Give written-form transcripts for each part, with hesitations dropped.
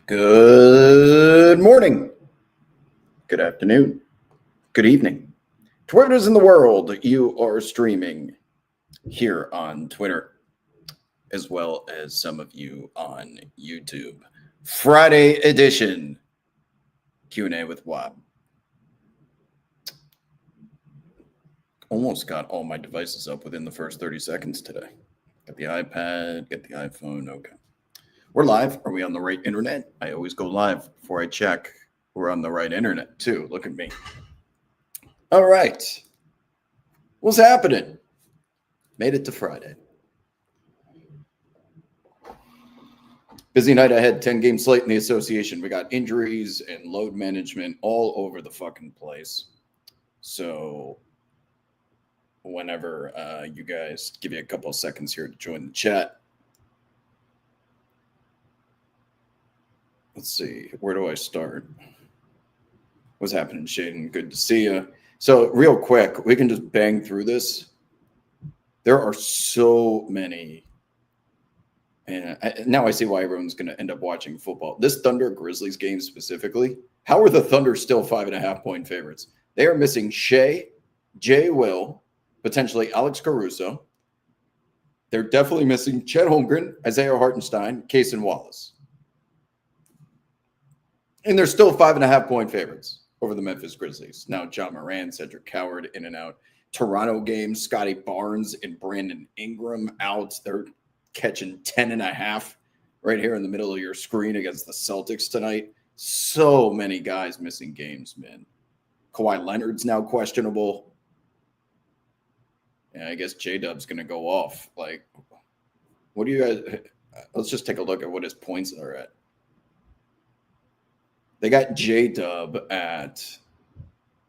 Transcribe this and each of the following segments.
Good morning, good afternoon, good evening. Twitter's in the world, you are streaming here on Twitter, as well as some of you on YouTube. Friday edition Q&A with Wob. Almost got all my devices up within the first 30 seconds today. Got the iPad, got the iPhone, okay. We're live. Are we on the right internet? I always go live before I check we're on the right internet too. Look at me. All right. What's happening? Made it to Friday. Busy night ahead, 10-game slate in the association. We got injuries and load management all over the fucking place. So whenever you guys, give you a couple of seconds here to join the chat. Let's see, where do I start? What's happening, Shaden? Good to see you. So real quick, we can just bang through this. There are so many. And now I see why everyone's going to end up watching football. This Thunder Grizzlies game specifically, how are the Thunder still 5.5-point favorites? They are missing Shea, Jay Will, potentially Alex Caruso. They're definitely missing Chet Holmgren, Isaiah Hartenstein, Cason Wallace. And they're still 5.5-point favorites over the Memphis Grizzlies. Now, John Moran, Cedric Coward in and out. Toronto game, Scotty Barnes and Brandon Ingram out. They're catching 10.5 right here in the middle of your screen against the Celtics tonight. So many guys missing games, man. Kawhi Leonard's now questionable. Yeah, I guess J-Dub's going to go off. Like, what do you guys – let's just take a look at what his points are at. They got J-Dub at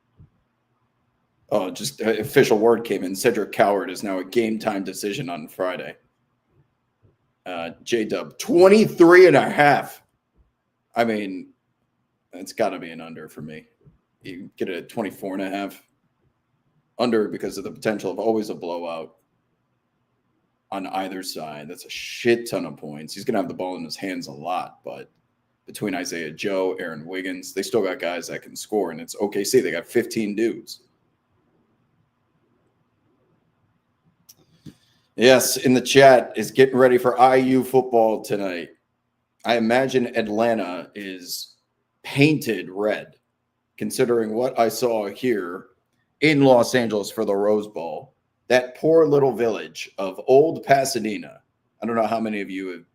– oh, just official word came in. Cedric Coward is now a game-time decision on Friday. J-Dub, 23.5. I mean, it's got to be an under for me. You get it at 24.5. Under because of the potential of always a blowout on either side. That's a shit ton of points. He's going to have the ball in his hands a lot, but between Isaiah Joe, Aaron Wiggins, they still got guys that can score, and it's OKC. They got 15 dudes. Yes, in the chat is getting ready for IU football tonight. I imagine Atlanta is painted red, considering what I saw here in Los Angeles for the Rose Bowl. That poor little village of Old Pasadena. I don't know how many of you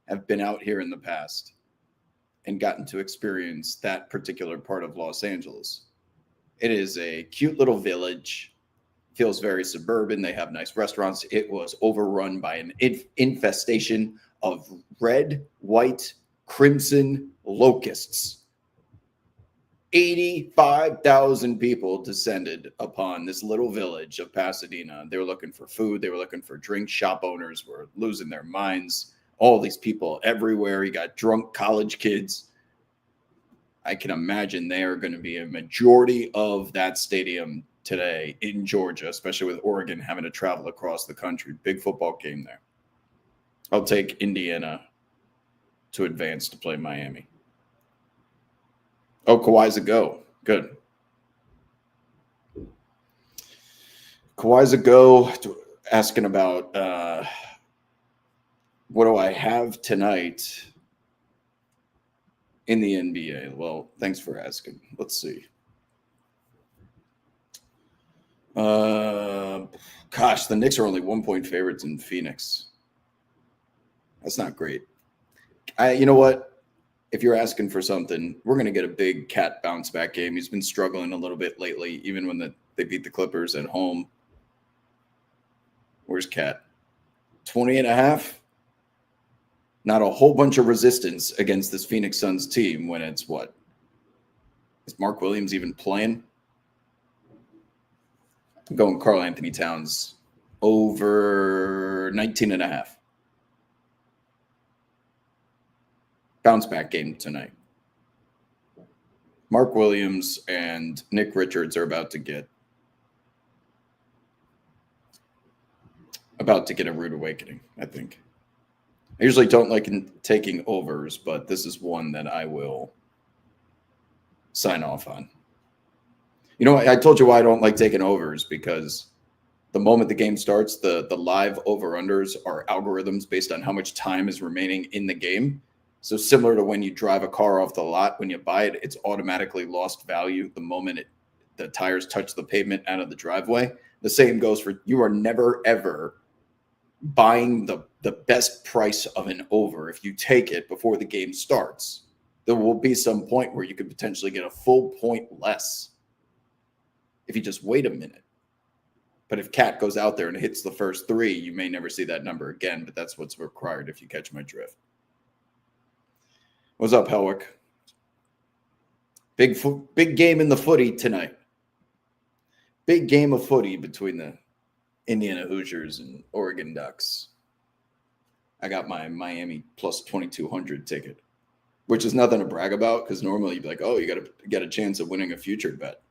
have been out here in the past and gotten to experience that particular part of Los Angeles. It is a cute little village. Feels very suburban. They have nice restaurants. It was overrun by an infestation of red, white, crimson locusts. 85,000 people descended upon this little village of Pasadena. They were looking for food. They were looking for drinks. Shop owners were losing their minds. All these people everywhere. You got drunk college kids. I can imagine they are going to be a majority of that stadium today in Georgia, especially with Oregon having to travel across the country. Big football game there. I'll take Indiana to advance to play Miami. Oh, Kawhi's a go. Good. Kawhi's a go. Asking about what do I have tonight in the NBA? Well, thanks for asking. Let's see. Gosh, the Knicks are only 1-point favorites in Phoenix. That's not great. You know what? If you're asking for something, we're going to get a big Cat bounce back game. He's been struggling a little bit lately, even when they beat the Clippers at home. Where's Cat? 20.5? Not a whole bunch of resistance against this Phoenix Suns team when it's what? Is Mark Williams even playing? I'm going Karl Anthony Towns over 19.5. Bounce back game tonight. Mark Williams and Nick Richards are about to get a rude awakening, I think. I usually don't like taking overs, but this is one that I will sign off on. You know, I told you why I don't like taking overs, because the moment the game starts, the live over-unders are algorithms based on how much time is remaining in the game. So similar to when you drive a car off the lot, when you buy it, it's automatically lost value the moment the tires touch the pavement out of the driveway. The same goes for, you are never, ever buying the best price of an over if you take it before the game starts. There will be some point where you could potentially get a full point less if you just wait a minute. But if Cat goes out there and hits the first three, you may never see that number again, but that's what's required, if you catch my drift. What's up, Helwick? Big game in the footy tonight. Big game of footy between the Indiana Hoosiers and Oregon Ducks. I got my Miami plus 2,200 ticket, which is nothing to brag about, because normally you'd be like, oh, you got to get a chance of winning a future bet.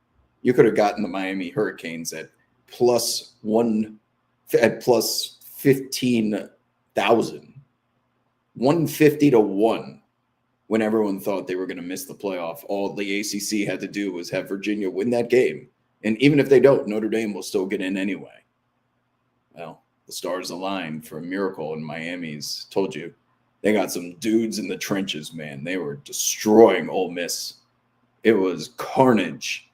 You could have gotten the Miami Hurricanes at plus 15,000, 150 to 1, when everyone thought they were going to miss the playoff. All the ACC had to do was have Virginia win that game. And even if they don't, Notre Dame will still get in anyway. Well, the stars aligned for a miracle, and Miami's, told you, they got some dudes in the trenches, man. They were destroying Ole Miss. It was carnage.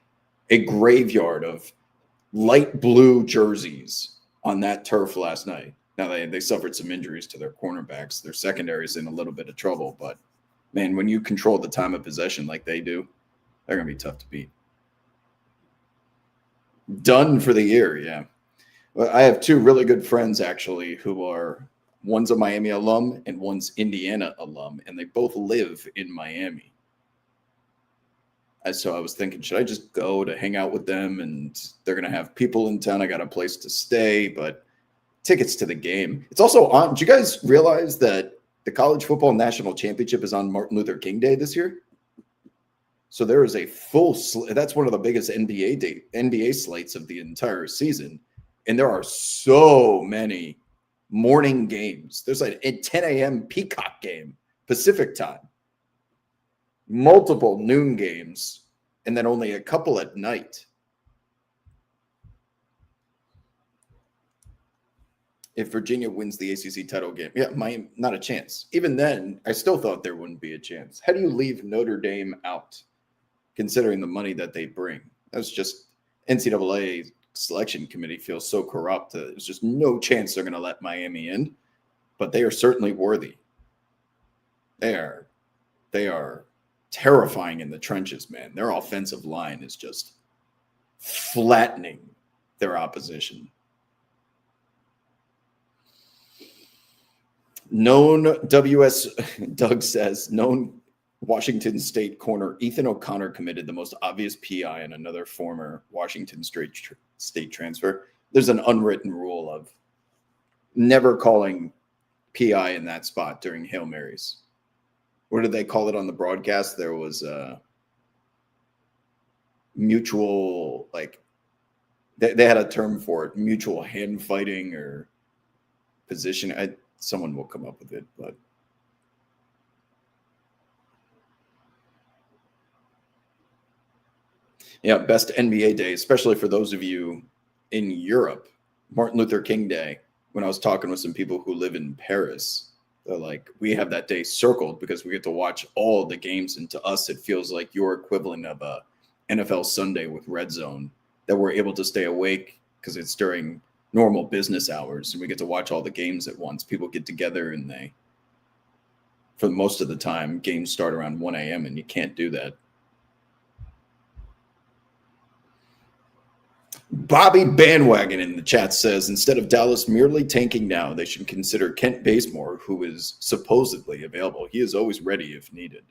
A graveyard of light blue jerseys on that turf last night. Now, they suffered some injuries to their cornerbacks. Their secondary's in a little bit of trouble. But, man, when you control the time of possession like they do, they're going to be tough to beat. Done for the year, yeah. Well, I have two really good friends, actually, who are, one's a Miami alum and one's Indiana alum, and they both live in Miami. So I was thinking, should I just go to hang out with them? And they're going to have people in town. I got a place to stay, but tickets to the game. It's also on. Do you guys realize that the College Football National Championship is on Martin Luther King Day this year? So there is a full that's one of the biggest NBA slates of the entire season. And there are so many morning games. There's like a 10 a.m. Peacock game, Pacific time. Multiple noon games, and then only a couple at night. If Virginia wins the ACC title game, yeah, not a chance. Even then, I still thought there wouldn't be a chance. How do you leave Notre Dame out, considering the money that they bring? That's just NCAA selection committee feels so corrupt that there's just no chance they're going to let Miami in, but they are certainly worthy. They are terrifying in the trenches, man. Their offensive line is just flattening their opposition. Doug says, known Washington State corner Ethan O'Connor committed the most obvious PI in another former Washington State transfer. There's an unwritten rule of never calling PI in that spot during Hail Marys. What did they call it on the broadcast? There was a mutual, like, they had a term for it, mutual hand fighting or position. Someone will come up with it, but yeah, best NBA day, especially for those of you in Europe. Martin Luther King Day, when I was talking with some people who live in Paris, they're like, we have that day circled because we get to watch all the games. And to us, it feels like your equivalent of a NFL Sunday with Red Zone, that we're able to stay awake because it's during normal business hours and we get to watch all the games at once. People get together and for most of the time, games start around 1 a.m. and you can't do that. Bobby Bandwagon in the chat says, instead of Dallas merely tanking now, they should consider Kent Bazemore, who is supposedly available. He is always ready if needed.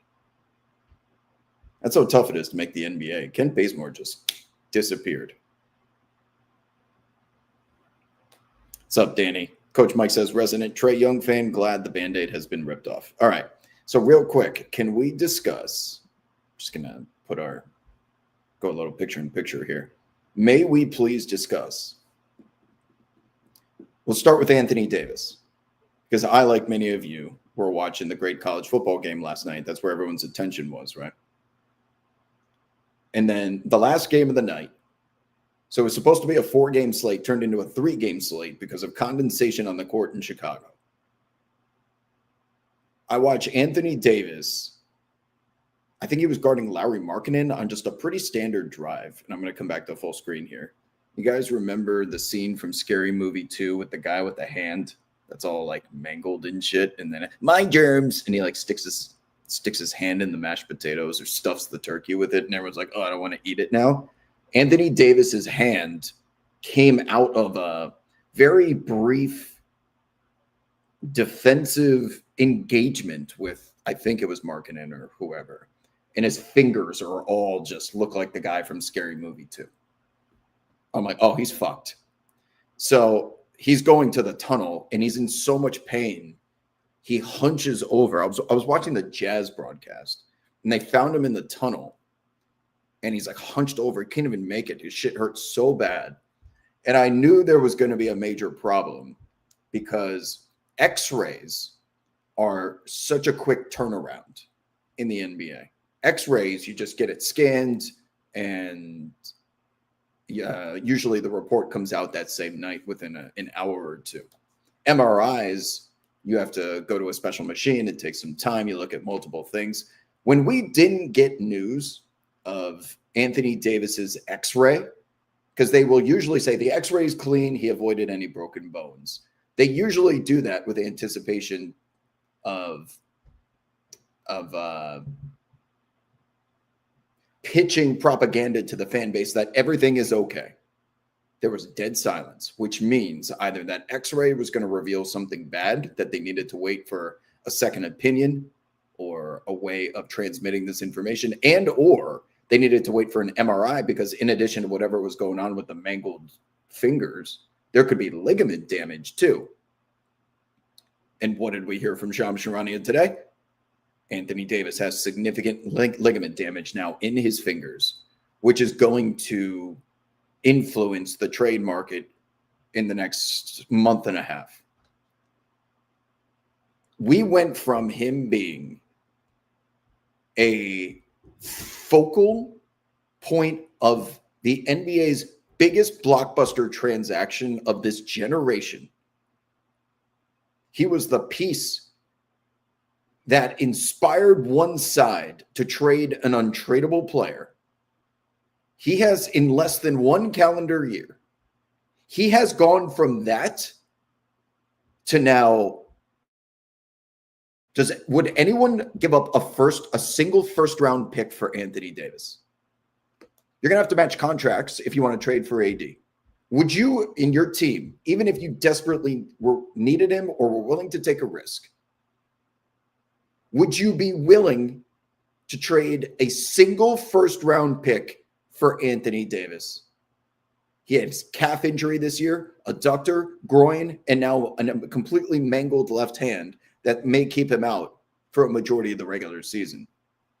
That's how tough it is to make the NBA. Kent Bazemore just disappeared. What's up, Danny? Coach Mike says, resident Trae Young fan, glad the Band-Aid has been ripped off. All right. So real quick, can we discuss, I'm just going to go a little picture-in-picture here. May we please discuss, we'll start with Anthony Davis. because I, like many of you, were watching the great college football game last night. That's where everyone's attention was, right? And then the last game of the night. So it was supposed to be a 4-game slate, turned into a 3-game slate because of condensation on the court in Chicago. I watch Anthony Davis. I think he was guarding Lauri Markkanen on just a pretty standard drive. And I'm going to come back to full screen here. You guys remember the scene from Scary Movie 2 with the guy with the hand that's all like mangled and shit? And then my germs. And he like sticks his hand in the mashed potatoes or stuffs the turkey with it. And everyone's like, oh, I don't want to eat it now. Anthony Davis's hand came out of a very brief defensive engagement with, I think it was Markkanen or whoever. And his fingers are all just look like the guy from Scary Movie 2. I'm like, oh, he's fucked. So he's going to the tunnel and he's in so much pain. He hunches over. I was watching the Jazz broadcast and they found him in the tunnel. And he's like hunched over. He can't even make it. His shit hurts so bad. And I knew there was going to be a major problem because X-rays are such a quick turnaround in the NBA. X-rays, you just get it scanned and usually the report comes out that same night within an hour or two. MRIs, you have to go to a special machine. It takes some time. You look at multiple things. When we didn't get news of Anthony Davis's X-ray, because they will usually say the X-ray is clean, he avoided any broken bones. They usually do that with anticipation of pitching propaganda to the fan base that everything is okay. There was dead silence, which means either that X-ray was going to reveal something bad that they needed to wait for a second opinion or a way of transmitting this information, and or they needed to wait for an MRI because in addition to whatever was going on with the mangled fingers, there could be ligament damage too. And what did we hear from Shams Charania today? Anthony Davis has significant ligament damage now in his fingers, which is going to influence the trade market in the next month and a half. We went from him being a focal point of the NBA's biggest blockbuster transaction of this generation. He was the piece that inspired one side to trade an untradeable player. He has, in less than one calendar year, he has gone from that to now. Would anyone give up a single first round pick for Anthony Davis? You're going to have to match contracts if you want to trade for AD. Would you, in your team, even if you desperately needed him or were willing to take a risk, would you be willing to trade a single first round pick for Anthony Davis? He had his calf injury this year, adductor, groin, and now a completely mangled left hand that may keep him out for a majority of the regular season.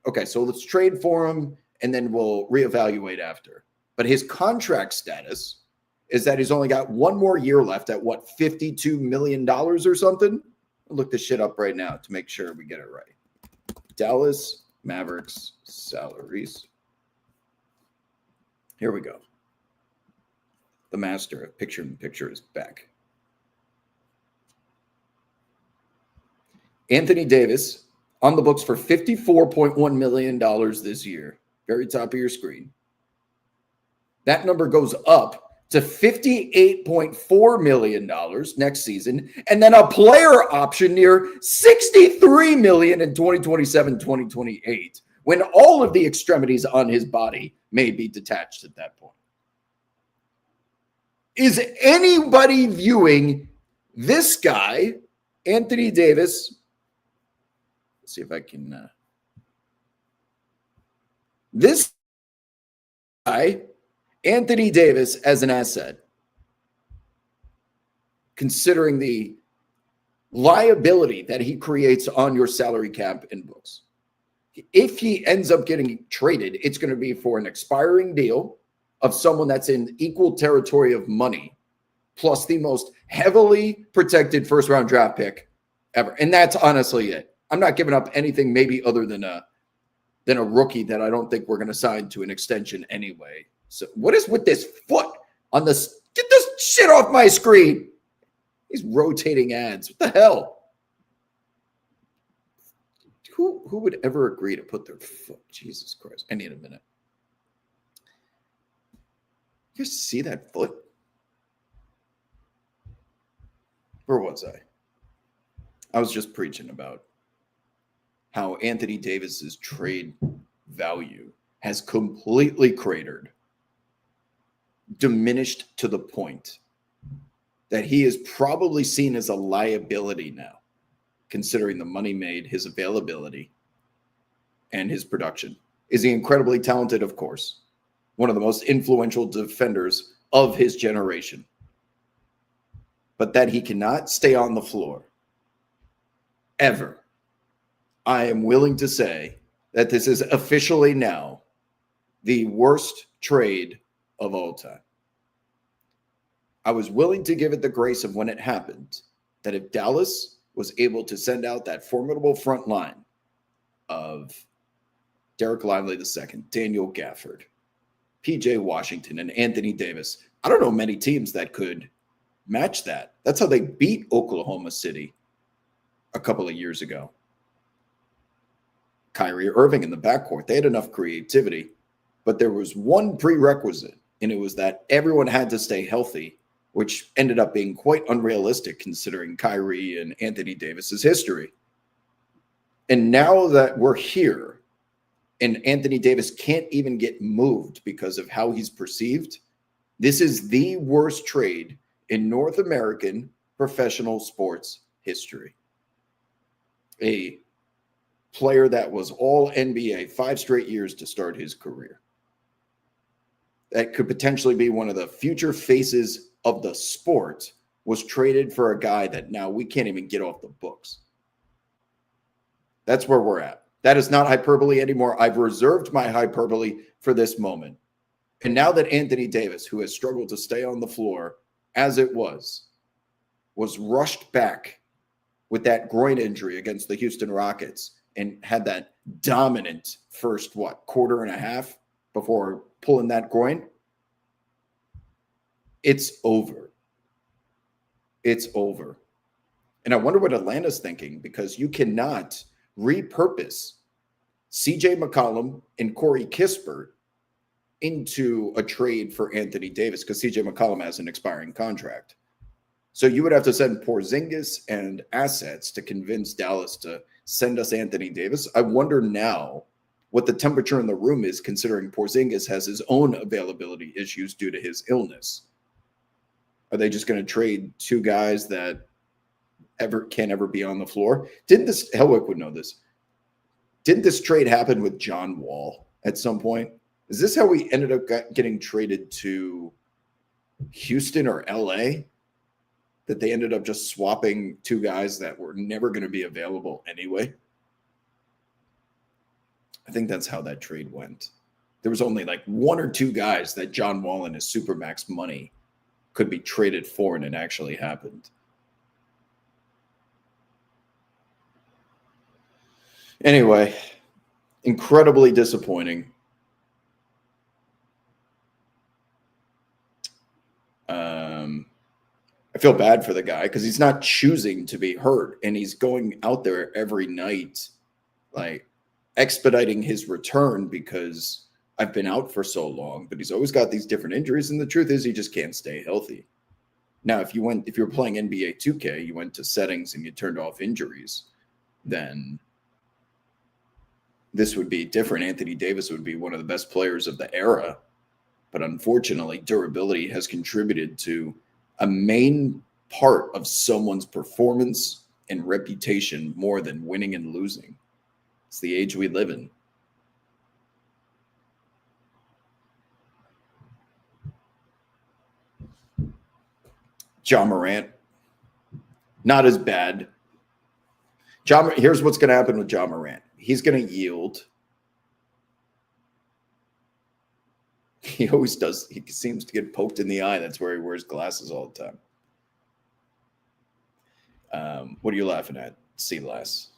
Okay, so let's trade for him, and then we'll reevaluate after. But his contract status is that he's only got one more year left at, what, $52 million or something? I'll look this shit up right now to make sure we get it right. Dallas Mavericks salaries. Here we go. The master of picture-in-picture is back. Anthony Davis on the books for $54.1 million this year. Very top of your screen. That number goes up to $58.4 million next season, and then a player option near $63 million in 2027, 2028, when all of the extremities on his body may be detached at that point. Is anybody viewing this guy, Anthony Davis? Let's see if I can. This guy, Anthony Davis, as an asset, considering the liability that he creates on your salary cap and books. If he ends up getting traded, it's going to be for an expiring deal of someone that's in equal territory of money, plus the most heavily protected first-round draft pick ever. And that's honestly it. I'm not giving up anything maybe other than a rookie that I don't think we're going to sign to an extension anyway. So what is with this foot on this? Get this shit off my screen. These rotating ads. What the hell? Who would ever agree to put their foot? Jesus Christ. I need a minute. You guys see that foot? Where was I? I was just preaching about how Anthony Davis's trade value has completely cratered, diminished to the point that he is probably seen as a liability now, considering the money made, his availability, and his production. Is he incredibly talented? Of course. One of the most influential defenders of his generation. But that he cannot stay on the floor ever. I am willing to say that this is officially now the worst trade of all time. I was willing to give it the grace of when it happened, that if Dallas was able to send out that formidable front line of Derek Lively II, Daniel Gafford, PJ Washington, and Anthony Davis, I don't know many teams that could match that. That's how they beat Oklahoma City a couple of years ago. Kyrie Irving in the backcourt, they had enough creativity, but there was one prerequisite, and it was that everyone had to stay healthy, which ended up being quite unrealistic considering Kyrie and Anthony Davis's history. And now that we're here and Anthony Davis can't even get moved because of how he's perceived, this is the worst trade in North American professional sports history. A player that was all NBA 5 straight years to start his career. That could potentially be one of the future faces of the sport was traded for a guy that now we can't even get off the books. That's where we're at. That is not hyperbole anymore. I've reserved my hyperbole for this moment. And now that Anthony Davis, who has struggled to stay on the floor as it was rushed back with that groin injury against the Houston Rockets and had that dominant first, quarter and a half before pulling that groin, it's over. It's over. And I wonder what Atlanta's thinking, because you cannot repurpose CJ McCollum and Corey Kispert into a trade for Anthony Davis, because CJ McCollum has an expiring contract. So you would have to send Porzingis and assets to convince Dallas to send us Anthony Davis. I wonder now what the temperature in the room is, considering Porzingis has his own availability issues due to his illness. Are they just going to trade two guys that can't ever be on the floor? Helwick would know this. Didn't this trade happen with John Wall at some point? Is this how we ended up getting traded to Houston or LA? That they ended up just swapping two guys that were never going to be available anyway? I think that's how that trade went. There was only like one or two guys that John Wall and his Supermax money could be traded for, and it actually happened. Anyway, incredibly disappointing. I feel bad for the guy because he's not choosing to be hurt, and he's going out there every night, like expediting his return because I've been out for so long, but he's always got these different injuries. And the truth is he just can't stay healthy. Now, if you were playing NBA 2K, you went to settings and you turned off injuries, then this would be different. Anthony Davis would be one of the best players of the era. But unfortunately, durability has contributed to a main part of someone's performance and reputation more than winning and losing. It's the age we live in. Ja Morant, not as bad. Here's what's going to happen with Ja Morant. He's going to yield. He always does. He seems to get poked in the eye. That's where he wears glasses all the time. What are you laughing at? see less.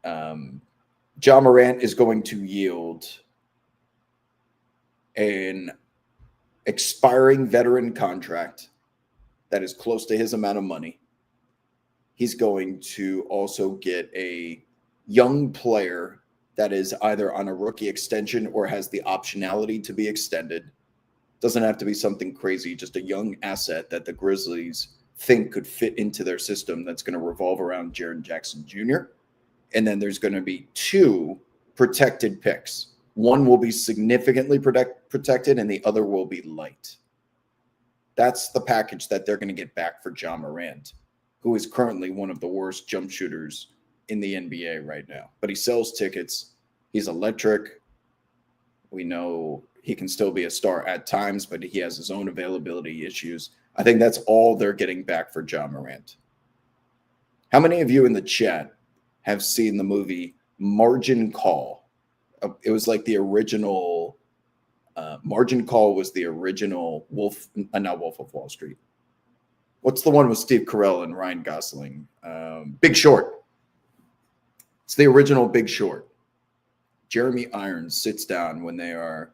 Ja Morant is going to yield an expiring veteran contract that is close to his amount of money. He's going to also get a young player that is either on a rookie extension or has the optionality to be extended. Doesn't have to be something crazy, just a young asset that the Grizzlies think could fit into their system that's going to revolve around Jaren Jackson Jr. And then there's going to be 2 protected picks. One will be significantly protected and the other will be light. That's the package that they're going to get back for Ja Morant, who is currently one of the worst jump shooters in the NBA right now. But he sells tickets. He's electric. We know he can still be a star at times, but he has his own availability issues. I think that's all they're getting back for Ja Morant. How many of you in the chat have seen the movie Margin Call? It was like the original Margin Call was the original not Wolf of Wall Street. What's the one with Steve Carell and Ryan Gosling? Big Short. It's the original Big Short. Jeremy Irons sits down when they are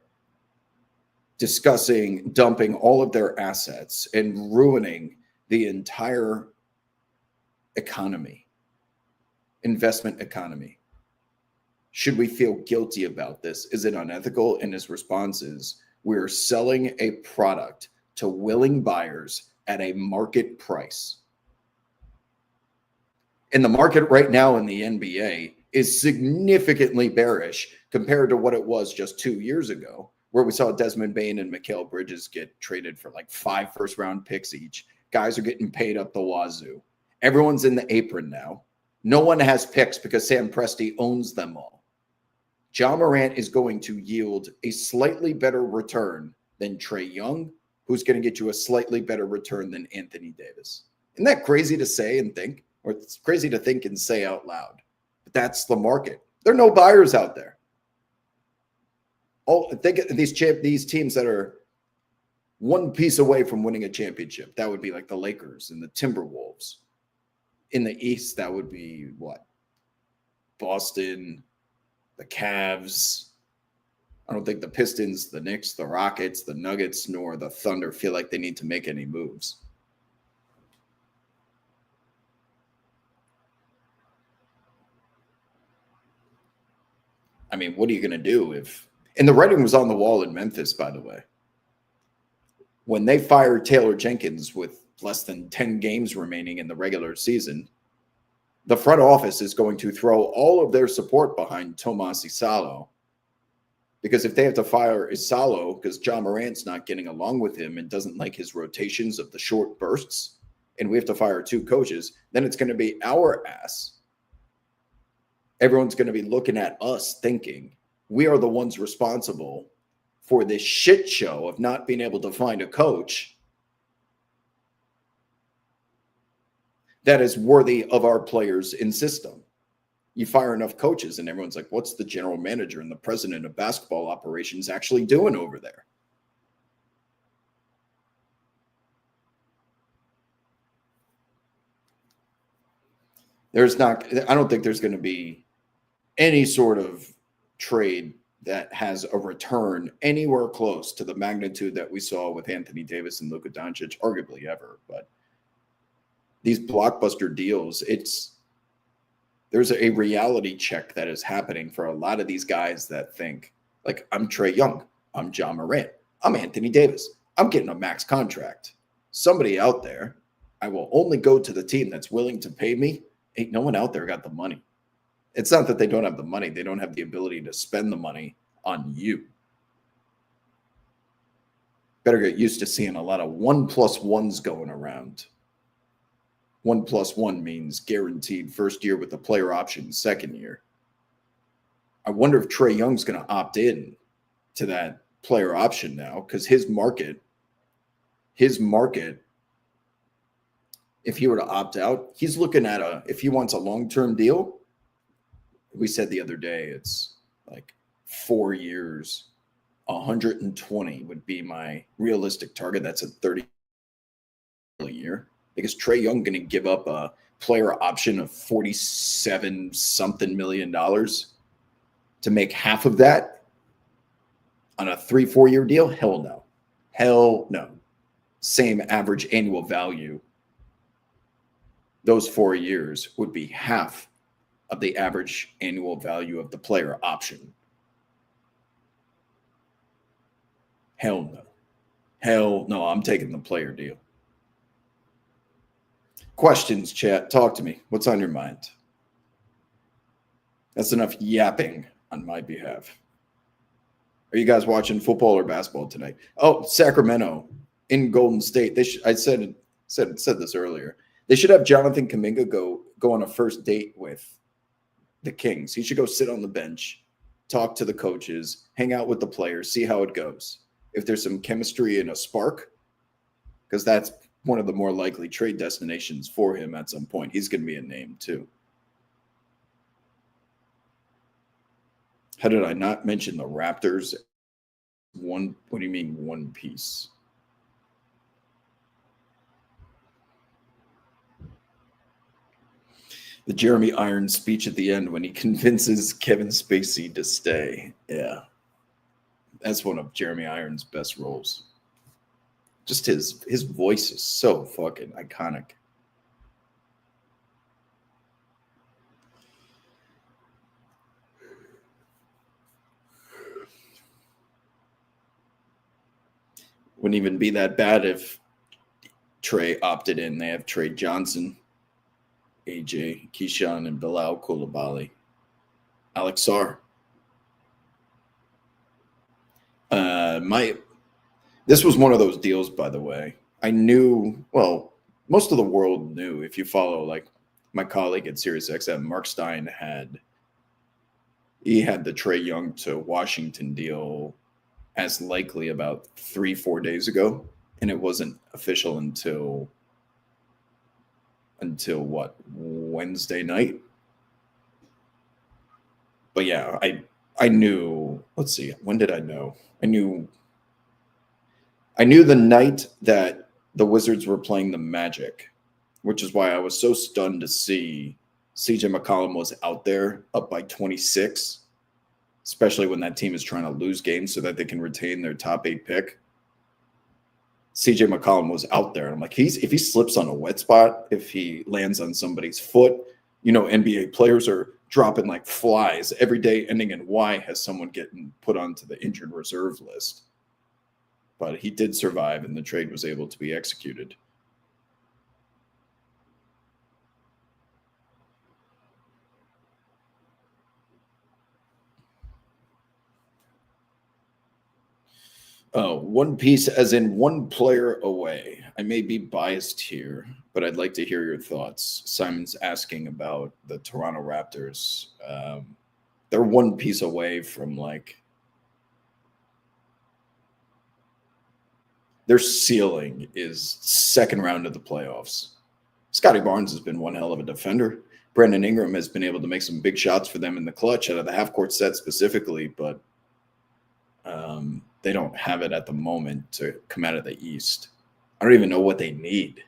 discussing dumping all of their assets and ruining the entire economy, investment economy. Should we feel guilty about this? Is it unethical? And his response is, we're selling a product to willing buyers at a market price. And the market right now in the NBA is significantly bearish compared to what it was just 2 years ago, where we saw Desmond Bane and Mikal Bridges get traded for like 5 first-round picks each. Guys are getting paid up the wazoo. Everyone's in the apron now. No one has picks because Sam Presti owns them all. Ja Morant is going to yield a slightly better return than Trae Young, who's going to get you a slightly better return than Anthony Davis. Isn't that crazy to say and think? Or it's crazy to think and say out loud. But that's the market. There are no buyers out there. Think of these teams that are one piece away from winning a championship. That would be like the Lakers and the Timberwolves. In the East, that would be what? Boston, the Cavs. I don't think the Pistons, the Knicks, the Rockets, the Nuggets, nor the Thunder feel like they need to make any moves. I mean, what are you going to do if... And the writing was on the wall in Memphis, by the way. When they fired Taylor Jenkins with less than 10 games remaining in the regular season, the front office is going to throw all of their support behind Tomas Isalo. Because if they have to fire Isalo because Ja Morant's not getting along with him and doesn't like his rotations of the short bursts, and we have to fire 2 coaches, then it's going to be our ass. Everyone's going to be looking at us thinking we are the ones responsible for this shit show of not being able to find a coach that is worthy of our players in system. You fire enough coaches and everyone's like, what's the general manager and the president of basketball operations actually doing over there? I don't think there's going to be any sort of trade that has a return anywhere close to the magnitude that we saw with Anthony Davis and Luka Doncic, arguably ever. But these blockbuster deals, there's a reality check that is happening for a lot of these guys that think, like, I'm Trae Young, I'm Ja Morant, I'm Anthony Davis, I'm getting a max contract. Somebody out there, I will only go to the team that's willing to pay me. Ain't no one out there got the money. It's not that they don't have the money. They don't have the ability to spend the money on you. Better get used to seeing a lot of 1+1s going around. 1+1 means guaranteed first year with the player option, second year. I wonder if Trae Young's going to opt in to that player option now, because his market, if he were to opt out, he's looking at if he wants a long-term deal, we said the other day, it's like 4 years, 120 would be my realistic target. That's a 30 a year. Because Trae Young going to give up a player option of 47 something million dollars to make half of that on a 3-4 year deal? Hell no. Hell no. Same average annual value. Those 4 years would be half of the average annual value of the player option. Hell no. Hell no. I'm taking the player deal. Questions, chat. Talk to me. What's on your mind? That's enough yapping on my behalf. Are you guys watching football or basketball tonight? Oh, Sacramento in Golden State. I said this earlier. They should have Jonathan Kuminga go on a first date with the Kings. He should go sit on the bench, talk to the coaches, hang out with the players, see how it goes. If there's some chemistry and a spark, because that's one of the more likely trade destinations for him at some point. He's going to be a name too. How did I not mention the Raptors? What do you mean one piece? The Jeremy Irons speech at the end when he convinces Kevin Spacey to stay. Yeah. That's one of Jeremy Irons' best roles. Just his voice is so fucking iconic. Wouldn't even be that bad if Trey opted in. They have Trey Johnson, AJ, Keyshawn, and Bilal Coulibaly. Alex Sarr. This was one of those deals, by the way. I knew, well, most of the world knew. If you follow, like my colleague at SiriusXM, Mark Stein had the Trey Young to Washington deal as likely about 3-4 days ago, and it wasn't official until what, Wednesday night. But yeah, I knew. Let's see, when did I know? I knew the night that the Wizards were playing the Magic, which is why I was so stunned to see CJ McCollum was out there up by 26. Especially when that team is trying to lose games so that they can retain their top 8 pick. CJ McCollum was out there. I'm like, if he slips on a wet spot, if he lands on somebody's foot, NBA players are dropping like flies. Every day ending in Y has someone getting put onto the injured reserve list. But he did survive, and the trade was able to be executed. Oh, one piece as in one player away. I may be biased here, but I'd like to hear your thoughts. Simon's asking about the Toronto Raptors. They're one piece away from their ceiling is second round of the playoffs. Scotty Barnes has been one hell of a defender. Brandon Ingram has been able to make some big shots for them in the clutch out of the half-court set specifically, but they don't have it at the moment to come out of the East. I don't even know what they need.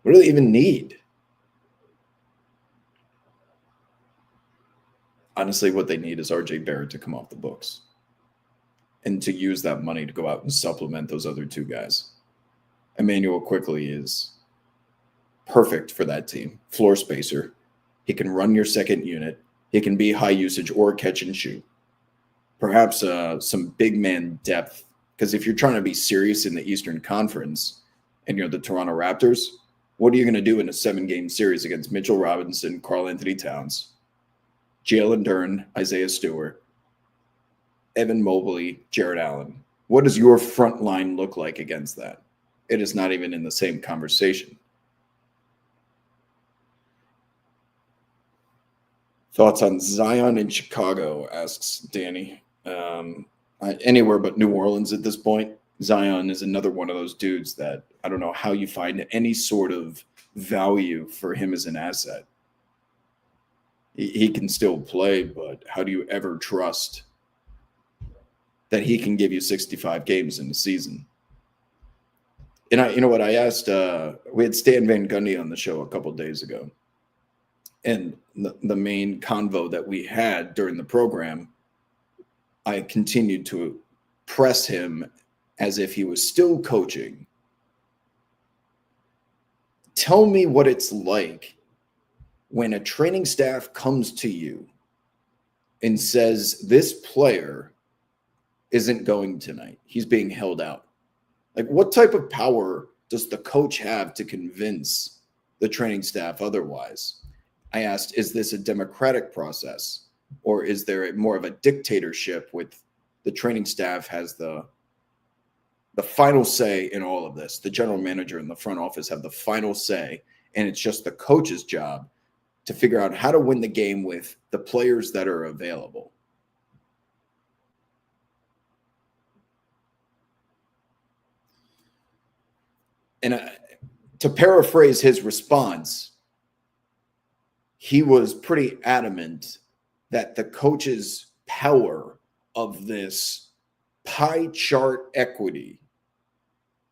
What do they even need? Honestly, what they need is RJ Barrett to come off the books and to use that money to go out and supplement those other two guys. Emmanuel Quickley is perfect for that team. Floor spacer. He can run your second unit. He can be high usage or catch and shoot. Perhaps some big man depth, because if you're trying to be serious in the Eastern Conference and you're the Toronto Raptors, what are you going to do in a 7-game series against Mitchell Robinson, Karl Anthony Towns, Jalen Duren, Isaiah Stewart, Evan Mobley, Jarrett Allen? What does your front line look like against that? It is not even in the same conversation. Thoughts on Zion in Chicago, asks Danny. Anywhere but New Orleans at this point. Zion is another one of those dudes that I don't know how you find any sort of value for him as an asset. He can still play, but how do you ever trust that he can give you 65 games in a season? And you know what? I asked, we had Stan Van Gundy on the show a couple days ago. And the main convo that we had during the program, I continued to press him as if he was still coaching. Tell me what it's like when a training staff comes to you and says, this player isn't going tonight. He's being held out. Like, what type of power does the coach have to convince the training staff otherwise? I asked, is this a democratic process, or is there more of a dictatorship with the training staff has the final say in all of this? The general manager and the front office have the final say, and it's just the coach's job to figure out how to win the game with the players that are available. And to paraphrase his response, he was pretty adamant that the coach's power of this pie chart equity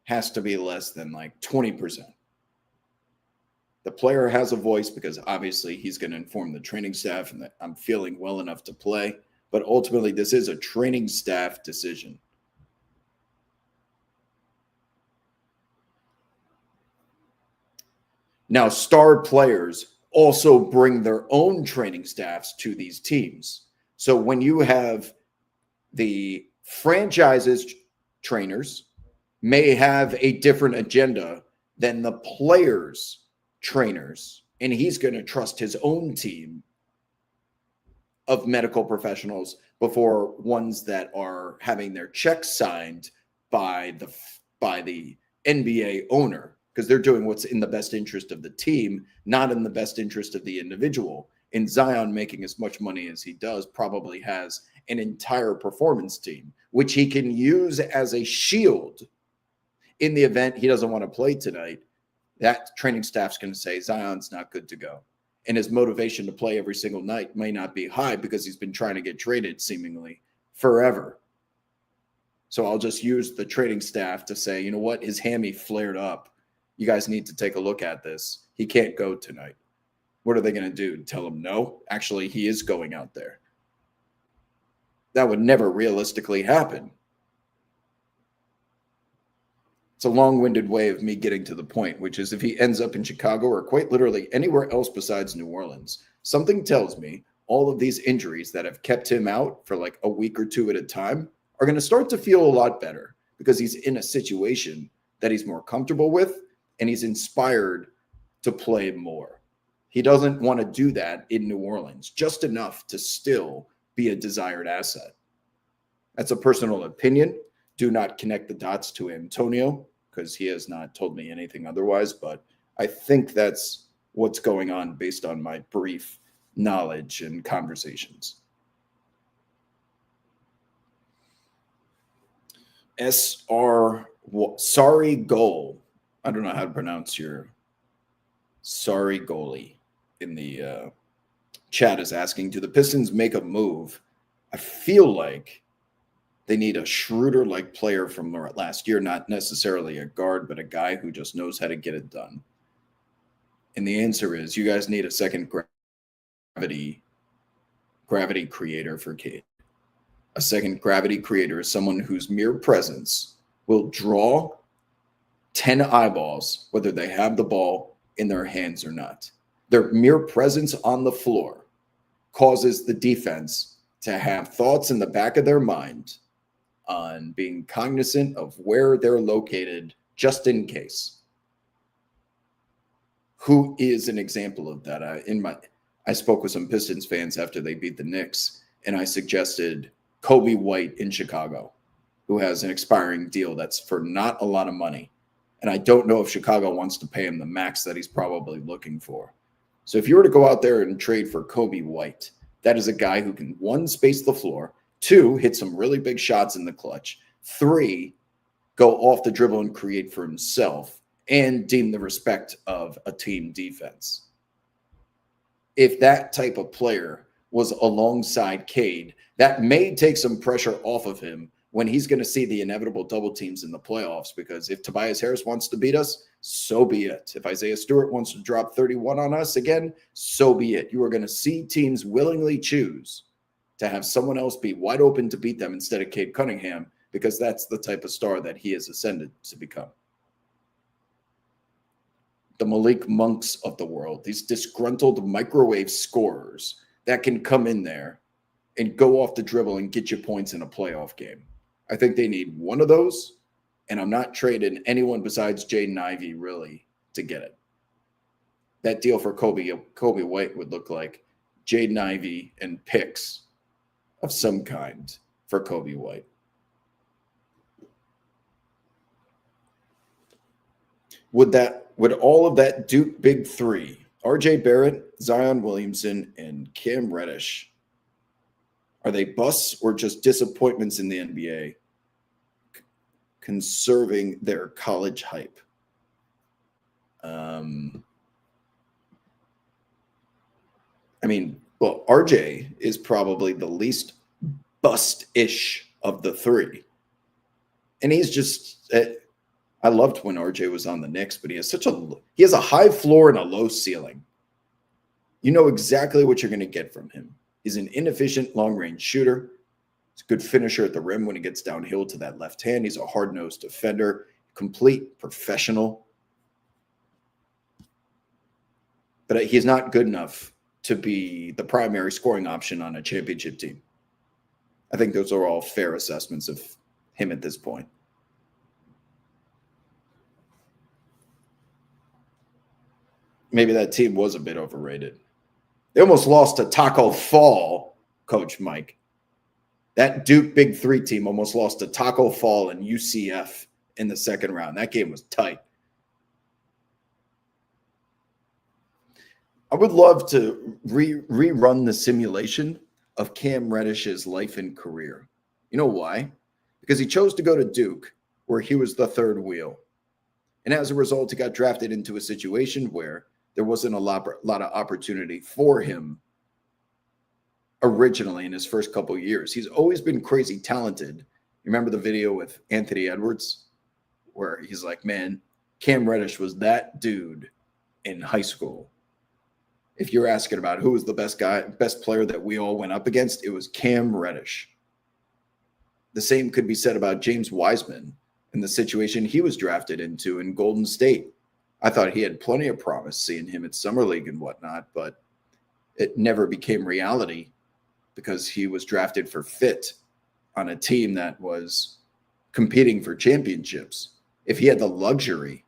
has to be less than like 20%. The player has a voice because obviously he's going to inform the training staff and that I'm feeling well enough to play. But ultimately, this is a training staff decision. Now, star players also bring their own training staffs to these teams. So when you have the franchises trainers may have a different agenda than the players trainers, and he's going to trust his own team of medical professionals before ones that are having their checks signed by the NBA owner, because they're doing what's in the best interest of the team, not in the best interest of the individual. And Zion, making as much money as he does, probably has an entire performance team, which he can use as a shield in the event he doesn't want to play tonight. That training staff's going to say Zion's not good to go. And his motivation to play every single night may not be high because he's been trying to get traded seemingly forever. So I'll just use the training staff to say, you know what, his hammy flared up. You guys need to take a look at this. He can't go tonight. What are they going to do? Tell him no? Actually, he is going out there. That would never realistically happen. It's a long-winded way of me getting to the point, which is if he ends up in Chicago or quite literally anywhere else besides New Orleans, something tells me all of these injuries that have kept him out for like a week or two at a time are going to start to feel a lot better because he's in a situation that he's more comfortable with and he's inspired to play more. He doesn't want to do that in New Orleans, just enough to still be a desired asset. That's a personal opinion. Do not connect the dots to Antonio because he has not told me anything otherwise, but I think that's what's going on based on my brief knowledge and conversations. Sorry goal. I don't know how to pronounce your sorry goalie in the chat is asking, do the Pistons make a move? I feel like they need a Schroeder-like player from last year, not necessarily a guard, but a guy who just knows how to get it done. And the answer is you guys need a second gravity creator for Cade. A second gravity creator is someone whose mere presence will draw 10 eyeballs, whether they have the ball in their hands or not. Their mere presence on the floor causes the defense to have thoughts in the back of their mind on being cognizant of where they're located just in case. Who is an example of that? I spoke with some Pistons fans after they beat the Knicks, and I suggested Kobe White in Chicago, who has an expiring deal that's for not a lot of money. And I don't know if Chicago wants to pay him the max that he's probably looking for. So if you were to go out there and trade for Kobe White, that is a guy who can, 1, space the floor, 2, hit some really big shots in the clutch, 3, go off the dribble and create for himself, and deem the respect of a team defense. If that type of player was alongside Cade, that may take some pressure off of him when he's going to see the inevitable double teams in the playoffs, because if Tobias Harris wants to beat us, so be it. If Isaiah Stewart wants to drop 31 on us again, so be it. You are going to see teams willingly choose to have someone else be wide open to beat them instead of Cade Cunningham, because that's the type of star that he has ascended to become. The Malik Monks of the world, these disgruntled microwave scorers that can come in there and go off the dribble and get you points in a playoff game. I think they need one of those, and I'm not trading anyone besides Jaden Ivey really to get it. That deal for Kobe White would look like Jaden Ivey and picks of some kind for Kobe White. Would all of that Duke Big Three, RJ Barrett, Zion Williamson, and Cam Reddish, are they busts or just disappointments in the NBA conserving their college hype? RJ is probably the least bust-ish of the three. And he's just I loved when RJ was on the Knicks, but he has a high floor and a low ceiling. You know exactly what you're going to get from him. He's an inefficient long-range shooter. He's a good finisher at the rim when he gets downhill to that left hand. He's a hard-nosed defender, complete professional. But he's not good enough to be the primary scoring option on a championship team. I think those are all fair assessments of him at this point. Maybe that team was a bit overrated. They almost lost to Taco Fall, Coach Mike. That Duke Big Three team almost lost to Taco Fall and UCF in the second round. That game was tight. I would love to rerun the simulation of Cam Reddish's life and career. You know why? Because he chose to go to Duke, where he was the third wheel. And as a result, he got drafted into a situation where there wasn't a lot of opportunity for him originally in his first couple of years. He's always been crazy talented. You remember the video with Anthony Edwards where he's like, man, Cam Reddish was that dude in high school. If you're asking about who was the best player that we all went up against, it was Cam Reddish. The same could be said about James Wiseman and the situation he was drafted into in Golden State. I thought he had plenty of promise seeing him at Summer League and whatnot, but it never became reality because he was drafted for fit on a team that was competing for championships. If he had the luxury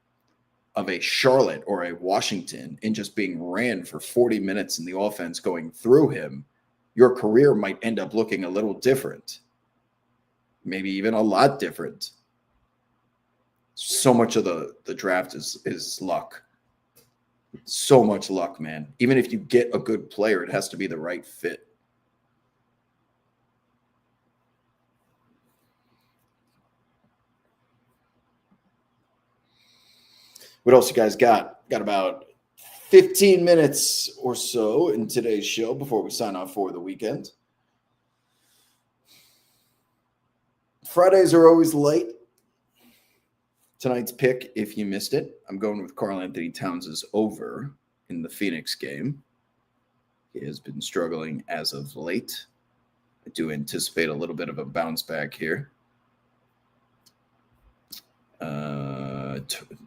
of a Charlotte or a Washington and just being ran for 40 minutes in the offense going through him, your career might end up looking a little different, maybe even a lot different. So much of the draft is luck. So much luck, man. Even if you get a good player, it has to be the right fit. What else you guys got? Got about 15 minutes or so in today's show before we sign off for the weekend. Fridays are always late. Tonight's pick, if you missed it, I'm going with Karl-Anthony Towns' over in the Phoenix game. He has been struggling as of late. I do anticipate a little bit of a bounce back here.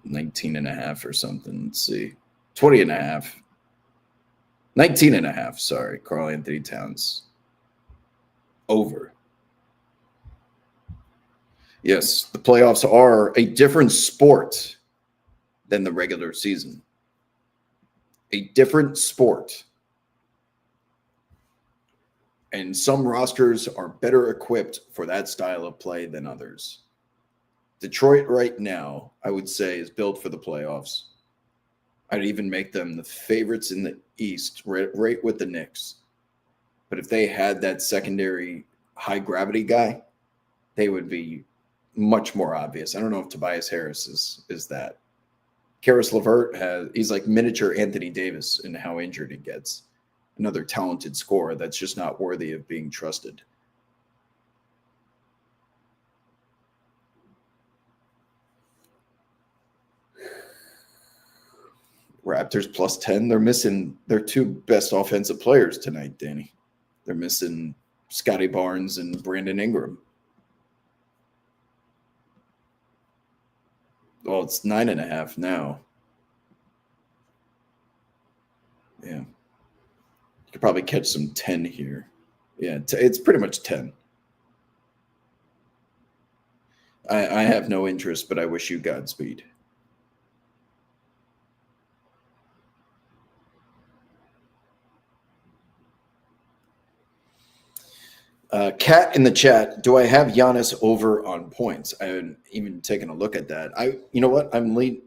19 and a half or something. Let's see. 20 and a half. 19 and a half, sorry. Karl-Anthony Towns. Over. Yes, the playoffs are a different sport than the regular season. A different sport. And some rosters are better equipped for that style of play than others. Detroit right now, I would say, is built for the playoffs. I'd even make them the favorites in the East, right with the Knicks. But if they had that secondary high gravity guy, they would be much more obvious. I don't know if Tobias Harris is that. Karis LeVert he's like miniature Anthony Davis in how injured he gets. Another talented scorer that's just not worthy of being trusted. Raptors plus 10. They're missing their two best offensive players tonight, Danny. They're missing Scotty Barnes and Brandon Ingram. Oh, it's 9.5 now. Yeah. You could probably catch some 10 here. Yeah, it's pretty much 10. I have no interest, but I wish you Godspeed. Cat in the chat, do I have Giannis over on points? I haven't even taken a look at that. You know what? I'm lead.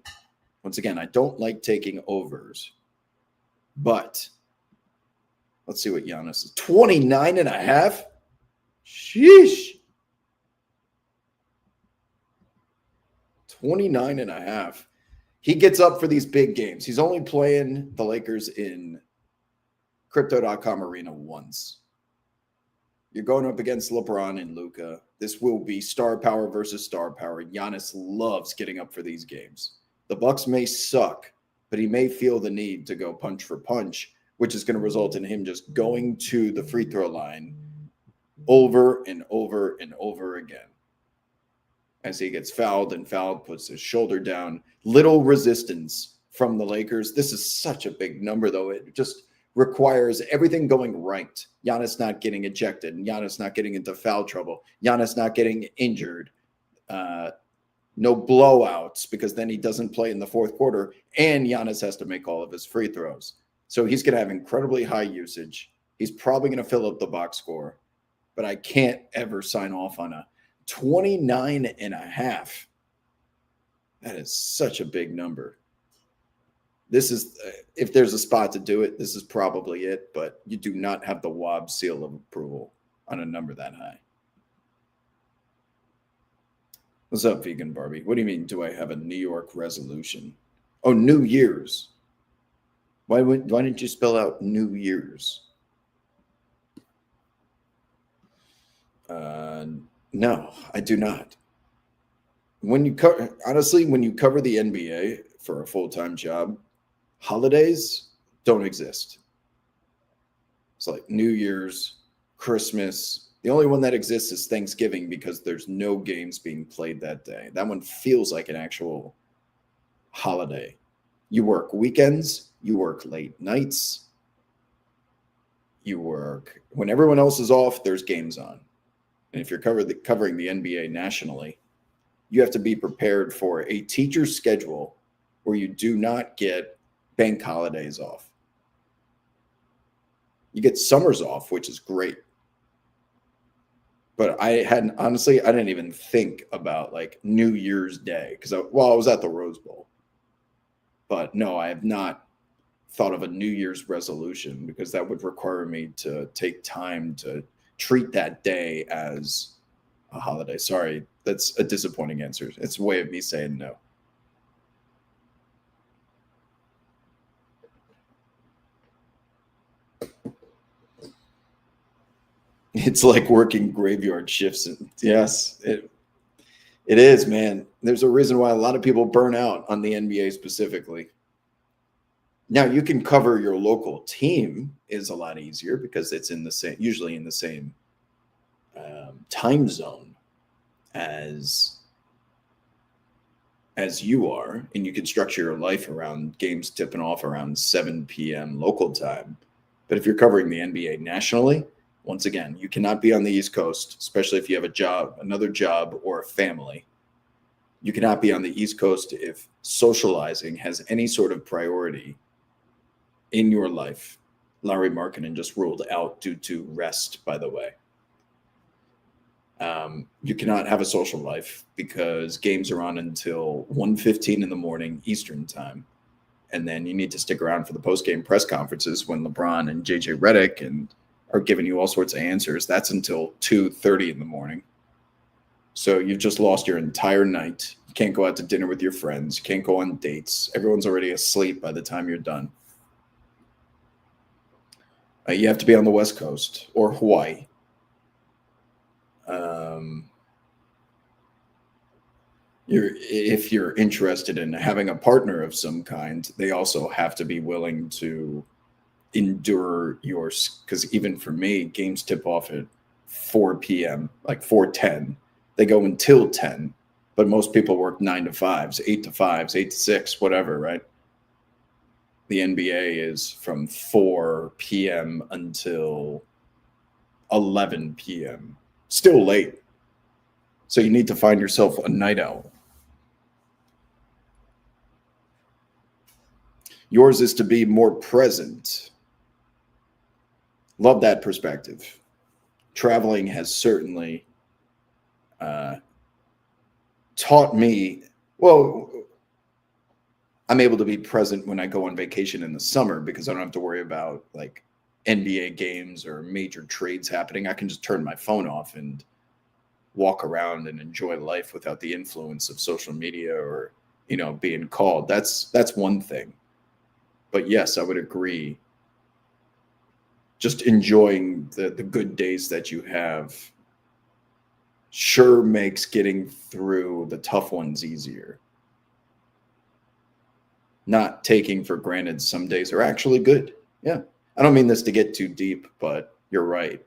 Once again, I don't like taking overs, but let's see what Giannis is. 29.5? Sheesh. 29.5. He gets up for these big games. He's only playing the Lakers in Crypto.com Arena once. You're going up against LeBron and Luka. This will be star power versus star power. Giannis loves getting up for these games. The Bucks may suck, but he may feel the need to go punch for punch, which is going to result in him just going to the free throw line over and over and over again. As he gets fouled and fouled, puts his shoulder down. Little resistance from the Lakers. This is such a big number, though. It just requires everything going right. Giannis not getting ejected, and Giannis not getting into foul trouble, Giannis not getting injured, no blowouts, because then he doesn't play in the fourth quarter, and Giannis has to make all of his free throws. So he's going to have incredibly high usage. He's probably going to fill up the box score, but I can't ever sign off on a 29.5. That is such a big number. This is, if there's a spot to do it, this is probably it, but you do not have the WOB seal of approval on a number that high. What's up, Vegan Barbie? What do you mean, do I have a New York resolution? Oh, New Year's. Why didn't you spell out New Year's? No, I do not. When you cover the NBA for a full-time job, holidays don't exist. It's like New Year's, Christmas. The only one that exists is Thanksgiving because there's no games being played that day. That one feels like an actual holiday. You work weekends, you work late nights, you work when everyone else is off, there's games on. And if you're covering the NBA nationally, you have to be prepared for a teacher's schedule where you do not get bank holidays off. You get summers off, which is great. But I didn't even think about like New Year's Day because I was at the Rose Bowl. But no, I have not thought of a New Year's resolution because that would require me to take time to treat that day as a holiday. Sorry, that's a disappointing answer. It's a way of me saying no. It's like working graveyard shifts. Yes, it is, man. There's a reason why a lot of people burn out on the NBA specifically. Now you can cover your local team is a lot easier because it's usually in the same time zone as you are, and you can structure your life around games tipping off around 7 p.m. local time. But if you're covering the NBA nationally, once again, you cannot be on the East Coast, especially if you have another job, or a family. You cannot be on the East Coast if socializing has any sort of priority in your life. Larry Markkinen just ruled out due to rest, by the way. You cannot have a social life because games are on until 1:15 in the morning Eastern time. And then you need to stick around for the post-game press conferences when LeBron and JJ Redick are giving you all sorts of answers. That's until 2:30 in the morning. So you've just lost your entire night. You can't go out to dinner with your friends. You can't go on dates. Everyone's already asleep by the time you're done. You have to be on the West Coast or Hawaii. if you're interested in having a partner of some kind, they also have to be willing to endure yours. Because even for me, games tip off at 4 p.m., like 4:10. They go until 10, but most people work 9 to 5s, 8 to 5s, 8 to 6, whatever, right? The NBA is from 4 p.m. until 11 p.m. Still late. So you need to find yourself a night owl. Yours is to be more present. Love that perspective. Traveling has certainly taught me, well, I'm able to be present when I go on vacation in the summer because I don't have to worry about like NBA games or major trades happening. I can just turn my phone off and walk around and enjoy life without the influence of social media or, being called. That's one thing. But yes, I would agree. Just enjoying the good days that you have sure makes getting through the tough ones easier. Not taking for granted some days are actually good. Yeah. I don't mean this to get too deep, but you're right.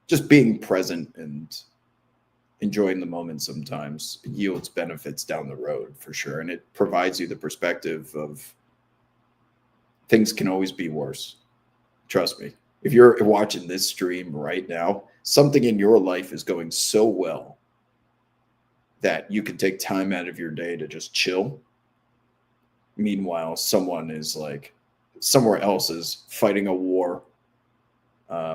Just being present and enjoying the moment sometimes yields benefits down the road for sure. And it provides you the perspective of things can always be worse. Trust me. If you're watching this stream right now, something in your life is going so well that you can take time out of your day to just chill. Meanwhile, someone is like somewhere else is fighting a war,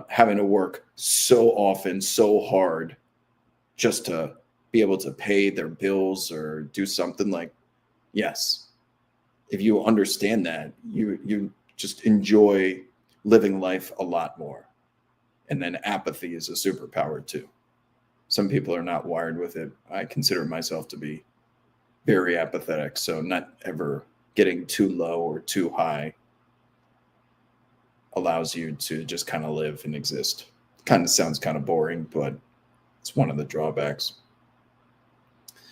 having to work so often, so hard just to be able to pay their bills or do something. Like, yes, if you understand that, you just enjoy living life a lot more. And then apathy is a superpower too. Some people are not wired with it. I consider myself to be very apathetic, so not ever getting too low or too high allows you to just kind of live and exist. Kind of sounds kind of boring, but it's one of the drawbacks.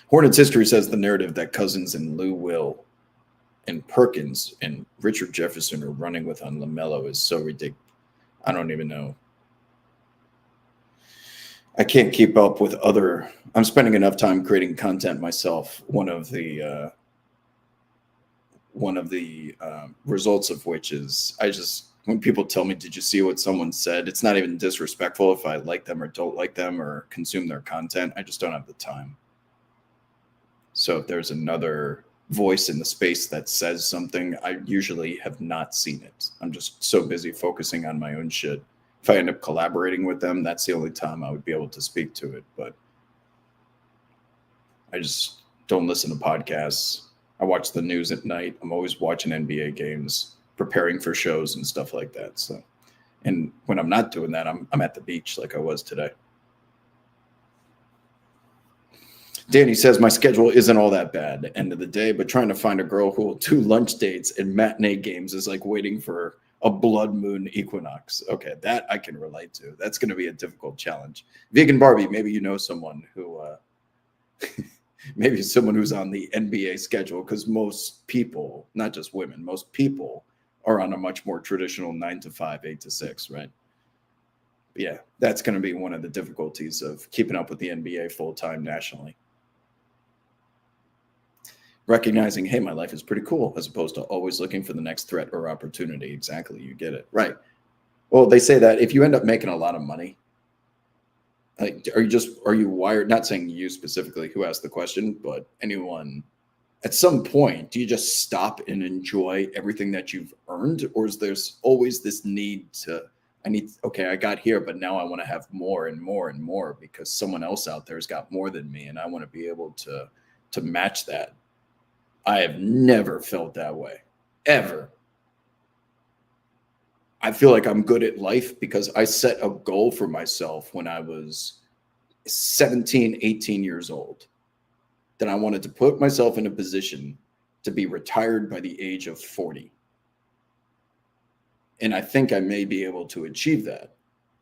Hornets history says the narrative that Cousins and Lou Will and Perkins and Richard Jefferson are running with on LaMelo is so ridiculous. I don't even know. I can't keep up with I'm spending enough time creating content myself. One of the results of which is when people tell me, did you see what someone said? It's not even disrespectful if I like them or don't like them or consume their content. I just don't have the time. So if there's another voice in the space that says something, I usually have not seen it. I'm just so busy focusing on my own shit. If I end up collaborating with them, that's the only time I would be able to speak to it. But I just don't listen to podcasts. I watch the news at night. I'm always watching NBA games, preparing for shows and stuff like that. So, and when I'm not doing that, I'm at the beach like I was today. Danny says my schedule isn't all that bad at the end of the day, but trying to find a girl who will do lunch dates and matinee games is like waiting for a blood moon equinox. Okay, that I can relate to. That's going to be a difficult challenge. Vegan Barbie, maybe you know someone who, maybe someone who's on the NBA schedule, because most people, not just women, most people are on a much more traditional 9 to 5, 8 to 6, right? But yeah, that's going to be one of the difficulties of keeping up with the NBA full-time nationally. Recognizing, hey, my life is pretty cool, as opposed to always looking for the next threat or opportunity. Exactly. You get it. Right. Well, they say that if you end up making a lot of money, like, are you wired? Not saying you specifically who asked the question, but anyone at some point, do you just stop and enjoy everything that you've earned? Or is there's always this need I got here, but now I want to have more and more and more because someone else out there has got more than me. And I want to be able to match that. I have never felt that way, ever. I feel like I'm good at life because I set a goal for myself when I was 17, 18 years old. That I wanted to put myself in a position to be retired by the age of 40. And I think I may be able to achieve that.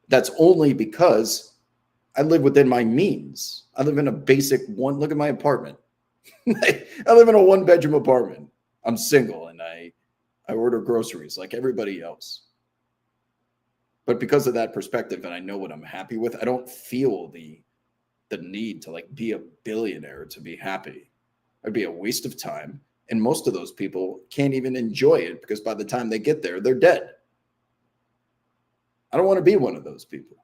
That's only because I live within my means. I live in a basic one. Look at my apartment. I live in a 1-bedroom apartment. I'm single and I order groceries like everybody else. But because of that perspective and I know what I'm happy with, I don't feel the need to like be a billionaire to be happy. It'd be a waste of time. And most of those people can't even enjoy it because by the time they get there, they're dead. I don't want to be one of those people.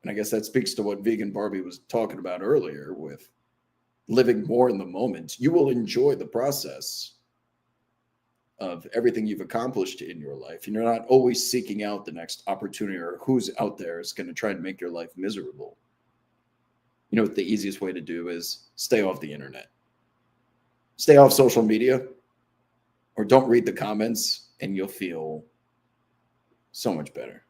And I guess that speaks to what Vegan Barbie was talking about earlier with living more in the moment. You will enjoy the process of everything you've accomplished in your life. And you're not always seeking out the next opportunity or who's out there is going to try and make your life miserable. You know what the easiest way to do is stay off the internet. Stay off social media or don't read the comments and you'll feel so much better.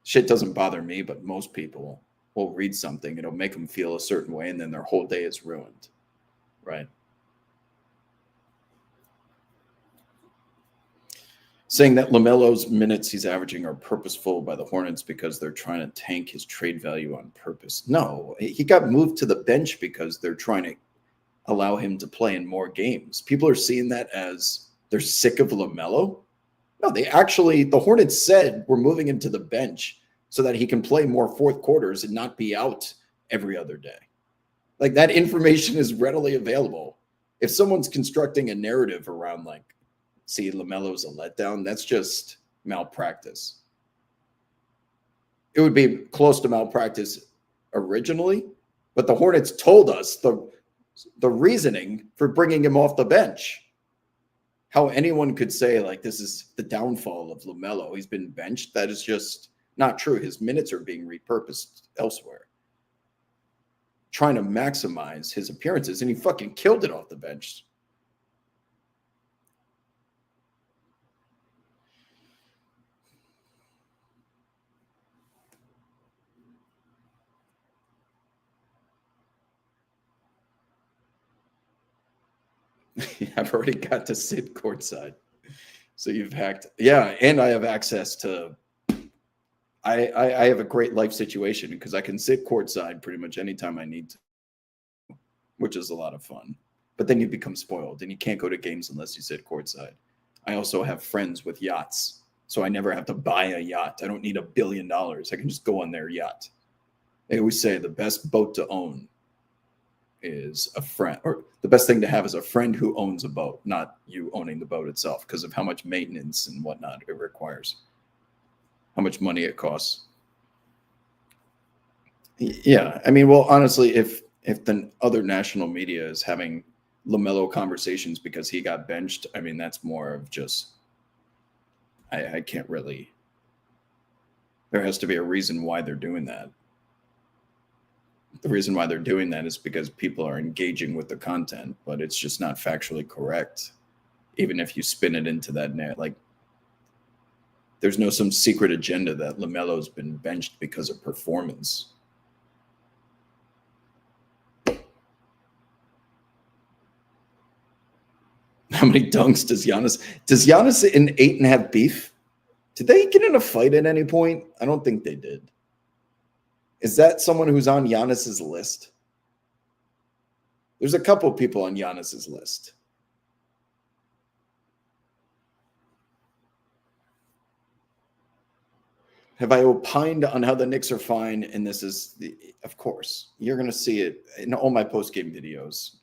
Shit doesn't bother me, but most people will read something, it'll make them feel a certain way, and then their whole day is ruined, right? Saying that LaMelo's minutes he's averaging are purposeful by the Hornets because they're trying to tank his trade value on purpose. No, he got moved to the bench because they're trying to allow him to play in more games. People are seeing that as they're sick of LaMelo. No, the Hornets said we're moving him to the bench so that he can play more fourth quarters and not be out every other day. Like that information is readily available. If someone's constructing a narrative around like, see, LaMelo's a letdown, that's just malpractice. It would be close to malpractice originally, but the Hornets told us the reasoning for bringing him off the bench. How anyone could say like this is the downfall of LaMelo, he's been benched, that is just not true. His minutes are being repurposed elsewhere. Trying to maximize his appearances, and he fucking killed it off the bench. I've already got to sit courtside. So you've hacked. Yeah, and I have access to I have a great life situation because I can sit courtside pretty much anytime I need to, which is a lot of fun. But then you become spoiled and you can't go to games unless you sit courtside. I also have friends with yachts, so I never have to buy a yacht. I don't need $1 billion. I can just go on their yacht. They always say the best boat to own is a friend, or the best thing to have is a friend who owns a boat, not you owning the boat itself, because of how much maintenance and whatnot it requires, how much money it costs. Yeah, I mean, well, honestly, if the other national media is having LaMelo conversations because he got benched, I mean, that's more of just I can't really. There has to be a reason why they're doing that. The reason why they're doing that is because people are engaging with the content, but it's just not factually correct. Even if you spin it into that net, like there's no some secret agenda that LaMelo's been benched because of performance. How many dunks does Giannis? Does Giannis and Ayton have beef? Did they get in a fight at any point? I don't think they did. Is that someone who's on Giannis's list? There's a couple of people on Giannis's list. Have I opined on how the Knicks are fine? And this is, of course, you're going to see it in all my post-game videos.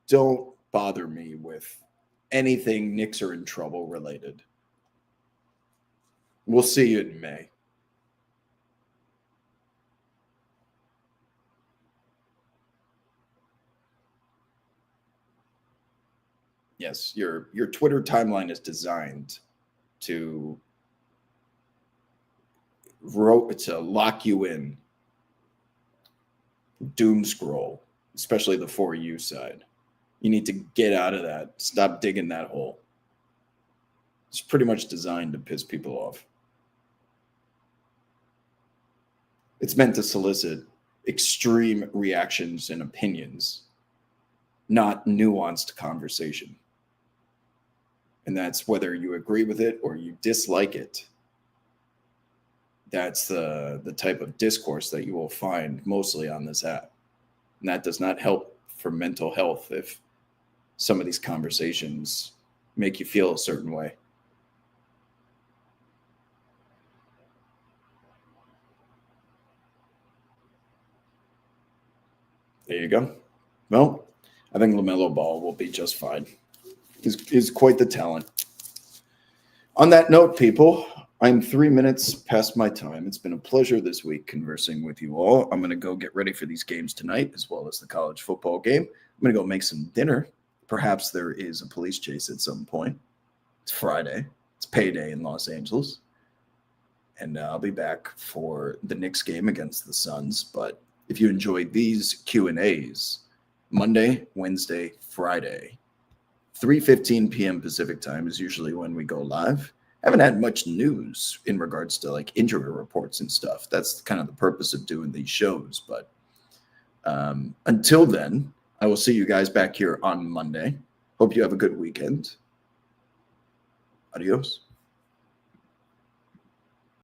Don't bother me with anything Knicks are in trouble related. We'll see you in May. Yes, your Twitter timeline is designed to lock you in, doom scroll, especially the For You side. You need to get out of that. Stop digging that hole. It's pretty much designed to piss people off. It's meant to solicit extreme reactions and opinions, not nuanced conversation. And that's whether you agree with it or you dislike it. That's the type of discourse that you will find mostly on this app. And that does not help for mental health if some of these conversations make you feel a certain way. There you go. Well, I think LaMelo Ball will be just fine. He's quite the talent. On that note, people, I'm 3 minutes past my time. It's been a pleasure this week conversing with you all. I'm going to go get ready for these games tonight, as well as the college football game. I'm going to go make some dinner. Perhaps there is a police chase at some point. It's Friday. It's payday in Los Angeles. And I'll be back for the Knicks game against the Suns. But if you enjoyed these Q&As, Monday, Wednesday, Friday, 3:15 p.m. Pacific time is usually when we go live. I haven't had much news in regards to like injury reports and stuff. That's kind of the purpose of doing these shows. But until then, I will see you guys back here on Monday. Hope you have a good weekend. Adios.